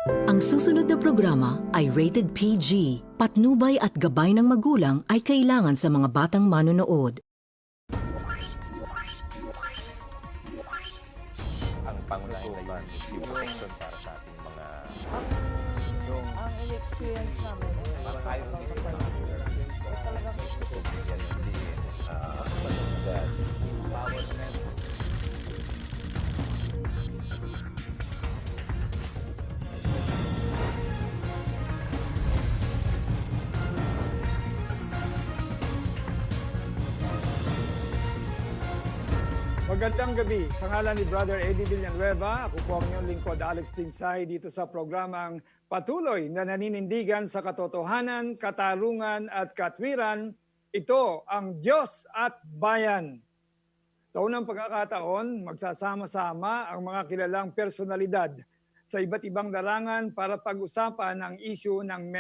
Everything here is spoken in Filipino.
Ang susunod na programa ay rated PG. Patnubay at gabay ng magulang ay kailangan sa mga batang manonood. Ang pangunahin na yung protection para sa ating mga Ang experience namin, parang ayaw ng isip ng talagang bigyan ng diin, panundan, empowerment. Magandang gabi. Sa ngalan ni Brother Eddie Villanueva, ako po ang inyong lingkod Alex Tinsay dito sa programang patuloy na naninindigan sa katotohanan, katarungan at katwiran. Ito ang Diyos at Bayan. Sa unang pagkakataon, magsasama-sama ang mga kilalang personalidad sa iba't ibang larangan para pag-usapan ang issue ng